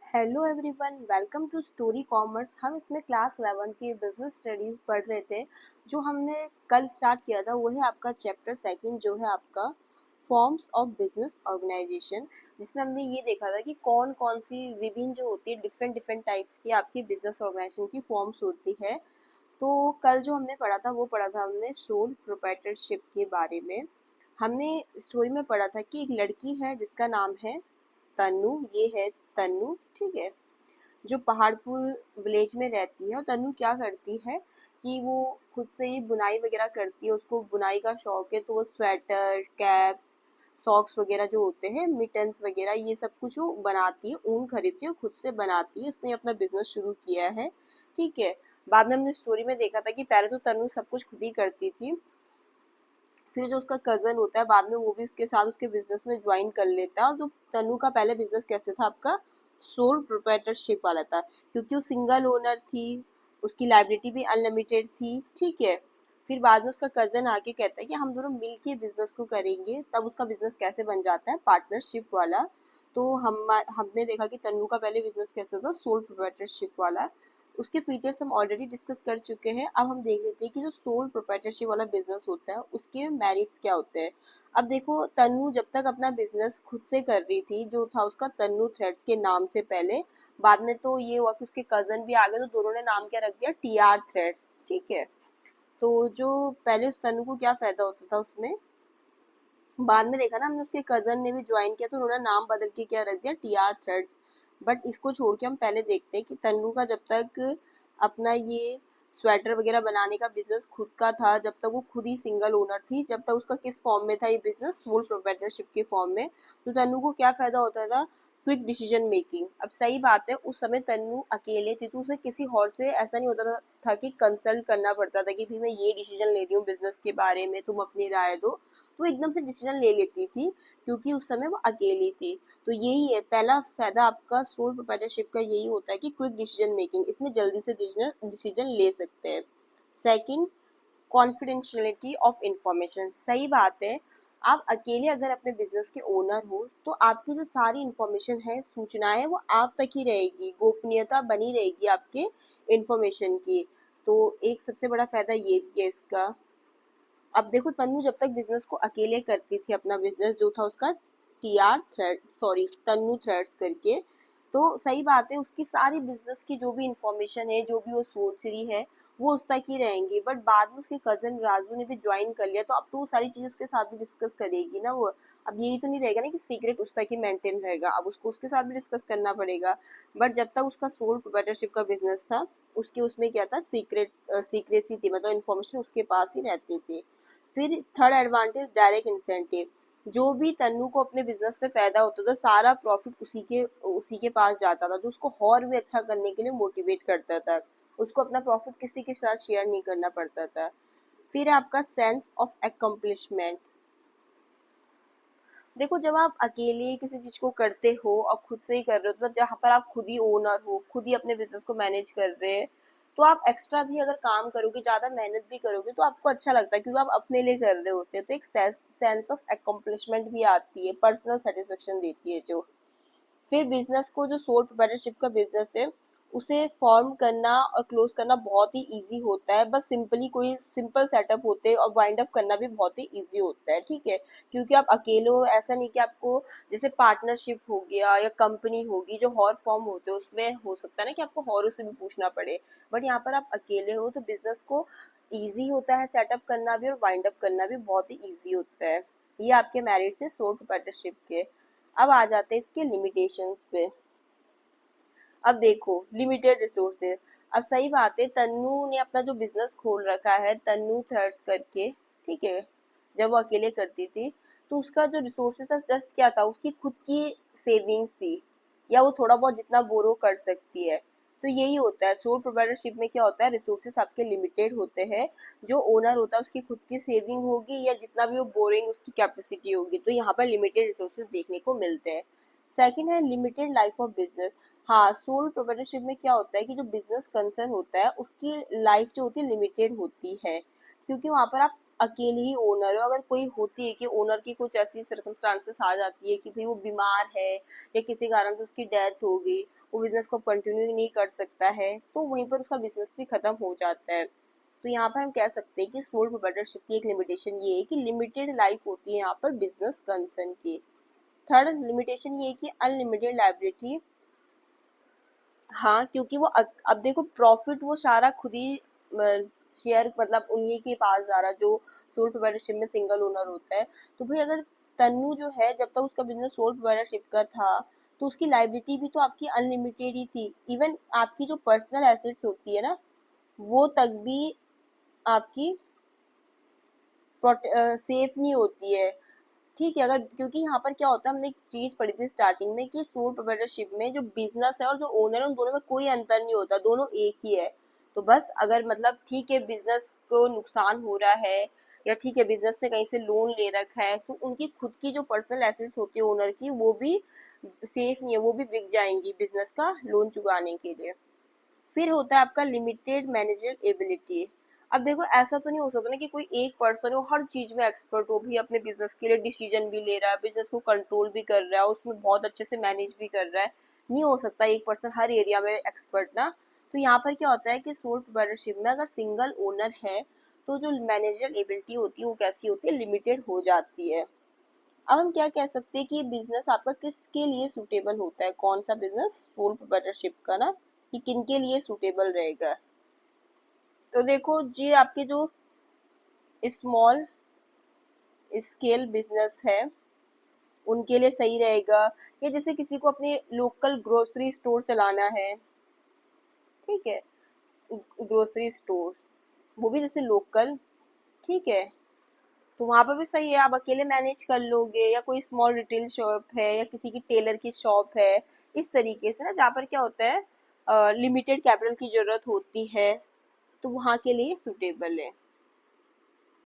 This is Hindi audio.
Hello everyone, welcome to story commerce. हम इसमें क्लास 11 की बिजनेस स्टडीज पढ़ रहे थे। जो हमने कल स्टार्ट किया था वो है आपका चैप्टर सेकंड, जो है आपका फॉर्म्स ऑफ बिजनेस ऑर्गेनाइजेशन, जिसमें हमने ये देखा था कि कौन कौन सी विभिन्न जो होती है डिफरेंट डिफरेंट टाइप्स की आपकी बिजनेस ऑर्गेनाइजेशन की फॉर्म्स होती है। तो कल जो हमने पढ़ा था वो पढ़ा था हमने सोल प्रोप्राइटरशिप के बारे में। हमने स्टोरी में पढ़ा था कि एक लड़की है जिसका नाम है तन्नू। ये है तन्नू, ठीक है, जो पहाड़पुर विलेज में रहती है। और तन्नू क्या करती है कि वो खुद से ही बुनाई वगैरह करती है, उसको बुनाई का शौक है। तो वो स्वेटर, कैप्स, सॉक्स वगैरह जो होते हैं, मिटन्स वगैरह, ये सब कुछ वो बनाती है, ऊन खरीदती है, खुद से बनाती है। उसने अपना बिजनेस शुरू किया है, ठीक है। बाद में हमने स्टोरी में देखा था कि पहले तो तन्नू सब कुछ खुद ही करती थी, फिर जो उसका कजन होता है बाद में वो भी उसके साथ उसके बिजनेस में ज्वाइन कर लेता है। और जो तनु का पहले बिजनेस कैसे था आपका, सोल प्रोप्राइटरशिप वाला था, क्योंकि वो सिंगल ओनर थी, उसकी लाइबिलिटी भी अनलिमिटेड थी, ठीक है। फिर बाद में उसका कजन आके कहता है कि हम दोनों मिल के बिजनेस को करेंगे, तब उसका बिजनेस कैसे बन जाता है, पार्टनरशिप वाला। तो हमने देखा कि तन्नू का पहले बिजनेस कैसा था, सोल प्रोप्राइटरशिप वाला। उसके फीचर्स हम ऑलरेडी डिस्कस कर चुके हैं। अब हम देख लेते हैं कि जो सोल प्रोप्राइटरशिप वाला बिजनेस होता है उसके मेरिट्स क्या होते हैं। अब देखो, तन्नू जब तक अपना बिजनेस खुद से कर रही थी, जो था उसका तन्नू थ्रेड्स के नाम से पहले, बाद में तो ये हुआ कि उसके कजन भी आ गए, तो दोनों ने नाम क्या रख दिया, TR थ्रेड, ठीक है। तो जो पहले उस तन्नू को क्या फायदा होता था उसमें, बाद में देखा ना हमने, उसके कजन ने भी ज्वाइन किया तो उन्होंने नाम बदल के क्या रख दिया, TR थ्रेड्स। बट इसको छोड़ के हम पहले देखते हैं कि तन्नू का जब तक अपना ये स्वेटर वगैरह बनाने का बिजनेस खुद का था, जब तक वो खुद ही सिंगल ओनर थी, जब तक उसका किस फॉर्म में था ये बिजनेस, सोल प्रोप्राइटरशिप के फॉर्म में। तो तन्नू को क्या फायदा होता था, क्विक डिसीजन मेकिंग। अब सही बात है, उस समय तन्नू अकेले थी तो उसे किसी और से ऐसा नहीं होता था कि कंसल्ट करना पड़ता था कि भाई मैं ये डिसीजन ले रही हूँ बिजनेस के बारे में, तुम अपनी राय दो। तो एकदम से डिसीजन ले लेती थी, क्योंकि उस समय वो अकेली थी। तो यही है पहला फायदा आपका सोल प्रोप्राइटरशिप का, यही होता है कि क्विक डिसीजन मेकिंग, इसमें जल्दी से डिसीजन ले सकते हैं। Second, confidentiality of information. सही बात है, आप अकेले अगर अपने बिजनेस के ओनर हो तो आपकी जो सारी इंफॉर्मेशन है, सूचनाएं, वो आप तक ही रहेगी, गोपनीयता बनी रहेगी आपके इंफॉर्मेशन की। तो एक सबसे बड़ा फायदा ये भी है इसका। अब देखो, तन्नू जब तक बिजनेस को अकेले करती थी, अपना बिजनेस जो था उसका तन्नू थ्रेड्स करके, तो सही बात है, उसकी सारी बिजनेस की जो भी इंफॉर्मेशन है, जो भी वो सोच रही है, वो उस तक ही रहेंगी। बट बाद में उसके कजन राजू ने भी ज्वाइन कर लिया, तो अब तो वो सारी चीजें उसके साथ भी डिस्कस करेगी ना वो। अब यही तो नहीं रहेगा ना कि सीक्रेट उस तक ही मेंटेन रहेगा, अब उसको उसके साथ भी डिस्कस करना पड़ेगा। बट जब तक उसका सोल प्रोप्राइटरशिप का बिजनेस था, उसके उसमें क्या था, सीक्रेसी थी, मतलब इन्फॉर्मेशन उसके पास ही रहती थी। फिर थर्ड एडवांटेज, डायरेक्ट इंसेंटिव। जो भी तन्नू को अपने बिजनेस में फायदा होता था, सारा प्रॉफिट उसी के पास जाता था, जो उसको और भी अच्छा करने के लिए मोटिवेट करता था। उसको अपना प्रॉफिट किसी के साथ शेयर नहीं करना पड़ता था। फिर आपका सेंस ऑफ अकम्पलिशमेंट। देखो, जब आप अकेले किसी चीज को करते हो और खुद से ही कर रहे हो, तो जहाँ पर आप खुद ही ओनर हो, खुद ही अपने बिजनेस को मैनेज कर रहे हैं, तो आप एक्स्ट्रा भी अगर काम करोगे, ज्यादा मेहनत भी करोगे, तो आपको अच्छा लगता है, क्योंकि आप अपने लिए कर रहे होते हैं। तो एक सेंस ऑफ अकम्पलिशमेंट भी आती है, पर्सनल सेटिस्फेक्शन देती है जो। फिर बिजनेस को, जो सोल प्रोप्राइटरशिप का बिजनेस है, उसे फॉर्म करना और क्लोज करना बहुत ही इजी होता है। बस सिंपली कोई सिंपल सेटअप होते हैं, और वाइंड अप करना भी बहुत ही इजी होता है, ठीक है। क्योंकि आप अकेले हो, ऐसा नहीं कि आपको, जैसे पार्टनरशिप हो गया या कंपनी होगी, जो और फॉर्म होते हैं उसमें हो सकता है ना कि आपको और से भी पूछना पड़े। बट यहाँ पर आप अकेले हो, तो बिजनेस को ईजी होता है सेटअप करना भी, और वाइंड अप करना भी बहुत ही ईजी होता है। ये आपके मेरिट्स है सोल प्रोप्राइटरशिप के। अब आ जाते हैं इसके लिमिटेशंस पे। अब देखो, लिमिटेड रिसोर्सेज। अब सही बात है, तन्नू ने अपना जो बिजनेस खोल रखा है, तन्नू थ्रेड्स करके, ठीक है, जब वो अकेले करती थी, तो उसका जो रिसोर्सेज था, जस्ट क्या था, उसकी खुद की सेविंग्स थी, या वो थोड़ा बहुत जितना बोरो कर सकती है। तो यही होता है सोल प्रोप्राइटरशिप में, क्या होता है, रिसोर्सेज आपके लिमिटेड होते हैं। जो ओनर होता है उसकी खुद की सेविंग होगी, या जितना भी वो बोरिंग उसकी कैपेसिटी होगी, तो यहाँ पर लिमिटेड रिसोर्सेज देखने को मिलते हैं। सेकंड है लिमिटेड लाइफ ऑफ बिजनेस। हाँ, सोल प्रोप्राइटरशिप में क्या होता है कि जो बिजनेस कंसर्न होता है उसकी लाइफ जो होती है लिमिटेड होती है, क्योंकि वहां पर आप अकेले ही ओनर हो। अगर कोई होती है कि ओनर की कुछ ऐसी सर्कमस्टांसेस आ जाती है कि भाई वो बीमार है या किसी कारण से उसकी डेथ हो गई, वो बिजनेस को कंटिन्यू नहीं कर सकता है, तो वहीं पर उसका बिजनेस भी खत्म हो जाता है। तो यहाँ पर हम कह सकते हैं कि सोल प्रोप्राइटरशिप की एक लिमिटेशन ये है कि लिमिटेड लाइफ होती है यहाँ पर बिजनेस कंसर्न की। थर्ड लिमिटेशन ये है कि अनलिमिटेड लाइबिलिटी। हाँ, क्योंकि वो अब देखो प्रॉफिट वो सारा खुद ही शेयर मतलब उन्हीं के पास जा रहा जो सोल प्रोप्राइटरशिप में सिंगल ओनर होता है। तो भाई अगर तन्नू जो है जब तक उसका बिजनेस सोल प्रोप्राइटरशिप का था तो उसकी लाइबिलिटी भी तो आपकी अनलिमिटेड ही थी। इवन आपकी जो पर्सनल एसेट्स होती है ना वो तक भी आपकी सेफ नहीं होती है। ठीक है, अगर क्योंकि यहाँ पर क्या होता है, हमने एक चीज पढ़ी थी स्टार्टिंग में कि सोल प्रोप्राइटरशिप में जो बिजनेस है और जो ओनर है उन दोनों में कोई अंतर नहीं होता, दोनों एक ही है। तो बस अगर मतलब ठीक है बिजनेस को नुकसान हो रहा है या ठीक है बिजनेस से कहीं से लोन ले रखा है तो उनकी खुद की जो पर्सनल एसेट्स होती है ओनर की वो भी सेफ नहीं है, वो भी बिक जाएंगी बिजनेस का लोन चुकाने के लिए। फिर होता है आपका लिमिटेड मैनेजर एबिलिटी। अब देखो ऐसा तो नहीं हो सकता ना कि कोई एक पर्सन हो हर चीज में एक्सपर्ट हो, भी अपने बिजनेस के लिए डिसीजन भी ले रहा है, बिजनेस को कंट्रोल भी कर रहा है, उसमें बहुत अच्छे से मैनेज भी कर रहा है। नहीं हो सकता एक पर्सन हर एरिया में एक्सपर्ट ना। तो यहाँ पर क्या होता है कि सोल प्रोप्राइटरशिप में अगर सिंगल ओनर है तो जो मैनेजर एबिलिटी होती है वो कैसी होती है, लिमिटेड हो जाती है। अब हम क्या कह सकते हैं कि बिजनेस आपका किसके लिए सूटेबल होता है, कौन सा बिजनेस सोल प्रोप्राइटरशिप का ना, कि किन के लिए सूटेबल रहेगा। तो देखो जी आपके जो स्मॉल स्केल बिजनेस है उनके लिए सही रहेगा, या जैसे किसी को अपने लोकल ग्रोसरी स्टोर चलाना है, ठीक है, ग्रोसरी स्टोर वो भी जैसे लोकल, ठीक है, तो वहां पर भी सही है, आप अकेले मैनेज कर लोगे, या कोई स्मॉल रिटेल शॉप है या किसी की टेलर की शॉप है, इस तरीके से ना जहाँ पर क्या होता है लिमिटेड कैपिटल की जरूरत होती है, तो वहाँ के लिए सूटेबल है।